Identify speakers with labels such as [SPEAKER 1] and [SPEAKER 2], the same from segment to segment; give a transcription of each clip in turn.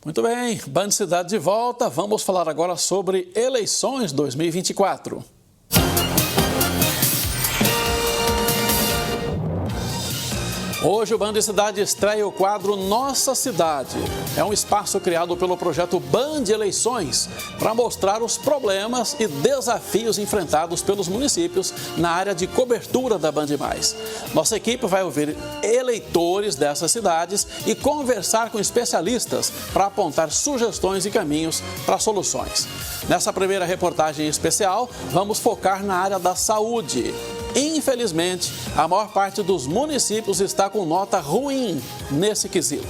[SPEAKER 1] Muito bem, Band Cidade de volta. Vamos falar agora sobre eleições 2024. Hoje o Band Cidade estreia o quadro Nossa Cidade. É um espaço criado pelo projeto Band Eleições para mostrar os problemas e desafios enfrentados pelos municípios na área de cobertura da Band+. Nossa equipe vai ouvir eleitores dessas cidades e conversar com especialistas para apontar sugestões e caminhos para soluções. Nessa primeira reportagem especial, vamos focar na área da saúde. Infelizmente, a maior parte dos municípios está com nota ruim nesse quesito.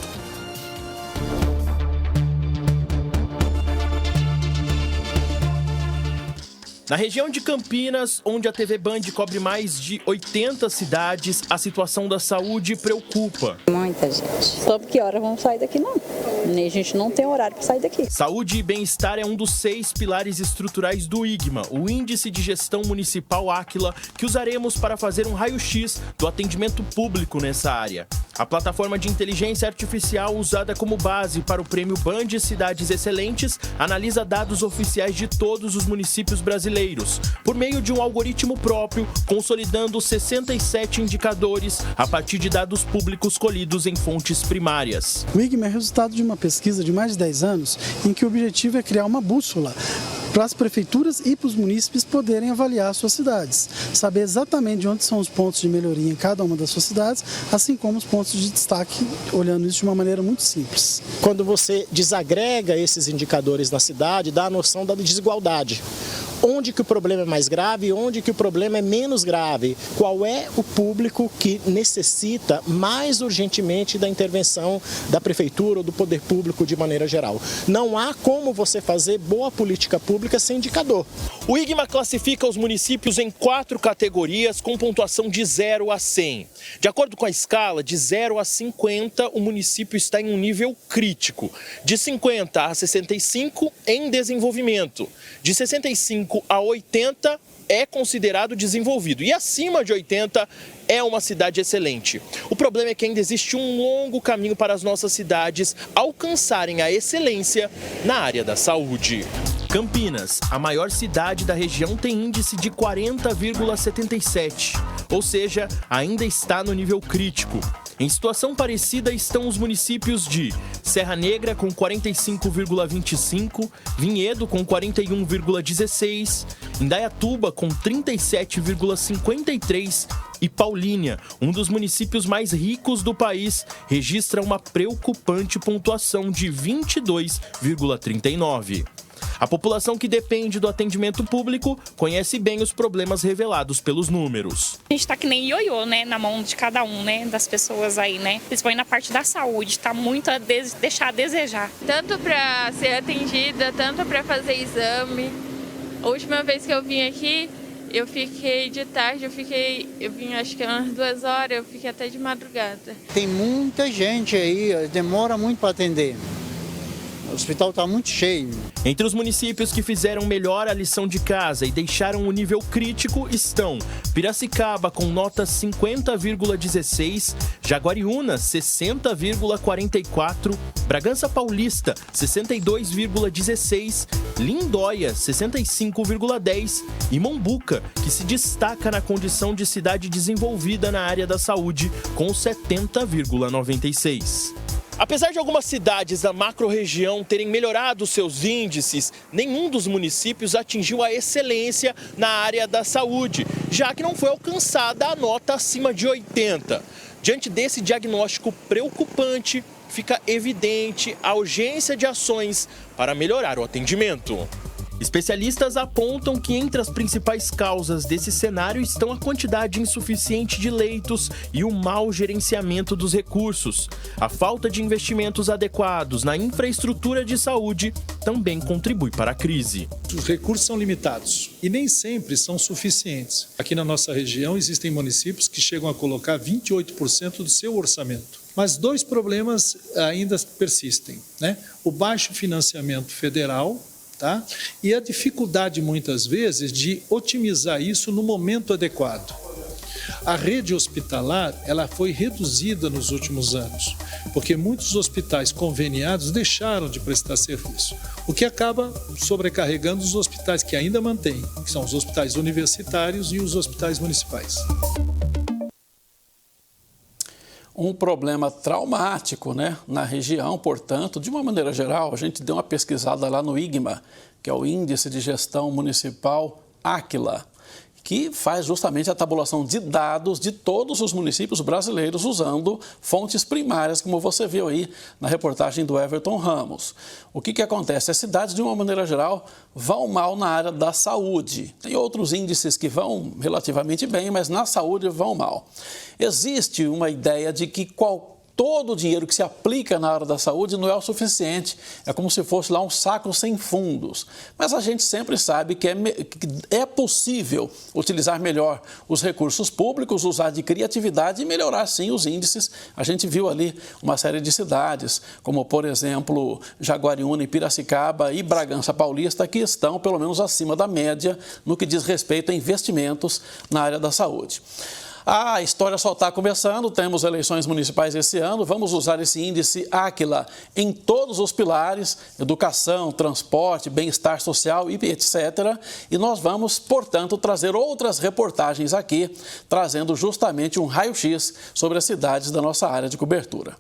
[SPEAKER 2] Na região de Campinas, onde a TV Band cobre mais de 80 cidades, a situação da saúde preocupa.
[SPEAKER 3] Muita gente. Sobre que hora vamos sair daqui, não. A gente não tem horário para sair daqui.
[SPEAKER 2] Saúde e bem-estar é um dos 6 pilares estruturais do IGMA, o Índice de Gestão Municipal Áquila, que usaremos para fazer um raio-x do atendimento público nessa área. A plataforma de inteligência artificial usada como base para o prêmio Band Cidades Excelentes analisa dados oficiais de todos os municípios brasileiros, por meio de um algoritmo próprio, consolidando 67 indicadores a partir de dados públicos colhidos em fontes primárias.
[SPEAKER 4] O IGMA é resultado de uma pesquisa de mais de 10 anos, em que o objetivo é criar uma bússola para as prefeituras e para os munícipes poderem avaliar suas cidades, saber exatamente onde são os pontos de melhoria em cada uma das suas cidades, assim como os pontos de destaque, olhando isso de uma maneira muito simples.
[SPEAKER 5] Quando você desagrega esses indicadores na cidade, dá a noção da desigualdade. Onde que o problema é mais grave, onde que o problema é menos grave, qual é o público que necessita mais urgentemente da intervenção da prefeitura ou do poder público de maneira geral. Não há como você fazer boa política pública sem indicador.
[SPEAKER 2] O IGMA classifica os municípios em 4 categorias com pontuação de 0 a 100. De acordo com a escala, de 0 a 50, o município está em um nível crítico. De 50 a 65, em desenvolvimento. De 65 a 80 é considerado desenvolvido e acima de 80 é uma cidade excelente. O problema é que ainda existe um longo caminho para as nossas cidades alcançarem a excelência na área da saúde. Campinas, a maior cidade da região, tem índice de 40,77, ou seja, ainda está no nível crítico. Em situação parecida estão os municípios de Serra Negra com 45,25, Vinhedo com 41,16, Indaiatuba com 37,53 e Paulínia, um dos municípios mais ricos do país, registra uma preocupante pontuação de 22,39. A população que depende do atendimento público conhece bem os problemas revelados pelos números.
[SPEAKER 6] A gente tá que nem ioiô, né, na mão de cada um, né, das pessoas aí, né, principalmente na parte da saúde, tá muito a deixar a desejar.
[SPEAKER 7] Tanto para ser atendida, tanto para fazer exame. A última vez que eu vim aqui, eu fiquei de tarde, eu vim acho que umas 2 horas, eu fiquei até de madrugada.
[SPEAKER 8] Tem muita gente aí, demora muito para atender. O hospital está muito cheio.
[SPEAKER 2] Entre os municípios que fizeram melhor a lição de casa e deixaram o nível crítico estão Piracicaba com nota 50,16, Jaguariúna 60,44, Bragança Paulista 62,16, Lindóia 65,10 e Mombuca, que se destaca na condição de cidade desenvolvida na área da saúde com 70,96. Apesar de algumas cidades da macro-região terem melhorado seus índices, nenhum dos municípios atingiu a excelência na área da saúde, já que não foi alcançada a nota acima de 80. Diante desse diagnóstico preocupante, fica evidente a urgência de ações para melhorar o atendimento. Especialistas apontam que entre as principais causas desse cenário estão a quantidade insuficiente de leitos e o mau gerenciamento dos recursos. A falta de investimentos adequados na infraestrutura de saúde também contribui para a crise.
[SPEAKER 9] Os recursos são limitados e nem sempre são suficientes. Aqui na nossa região existem municípios que chegam a colocar 28% do seu orçamento. Mas 2 problemas ainda persistem, né? O baixo financiamento federal, tá? E a dificuldade, muitas vezes, de otimizar isso no momento adequado. A rede hospitalar, ela foi reduzida nos últimos anos, porque muitos hospitais conveniados deixaram de prestar serviço, o que acaba sobrecarregando os hospitais que ainda mantêm, que são os hospitais universitários e os hospitais municipais.
[SPEAKER 1] Um problema traumático, né, na região, portanto, de uma maneira geral, a gente deu uma pesquisada lá no IGMA, que é o Índice de Gestão Municipal Aquila, que faz justamente a tabulação de dados de todos os municípios brasileiros usando fontes primárias, como você viu aí na reportagem do Everton Ramos. O que acontece? As cidades, de uma maneira geral, vão mal na área da saúde. Tem outros índices que vão relativamente bem, mas na saúde vão mal. Existe uma ideia de que todo o dinheiro que se aplica na área da saúde não é o suficiente. É como se fosse lá um saco sem fundos. Mas a gente sempre sabe que é possível utilizar melhor os recursos públicos, usar de criatividade e melhorar, sim, os índices. A gente viu ali uma série de cidades, como, por exemplo, Jaguariúna, Piracicaba e Bragança Paulista, que estão, pelo menos, acima da média no que diz respeito a investimentos na área da saúde. A história só está começando, temos eleições municipais esse ano, vamos usar esse índice Aquila em todos os pilares, educação, transporte, bem-estar social e etc. E nós vamos, portanto, trazer outras reportagens aqui, trazendo justamente um raio-x sobre as cidades da nossa área de cobertura.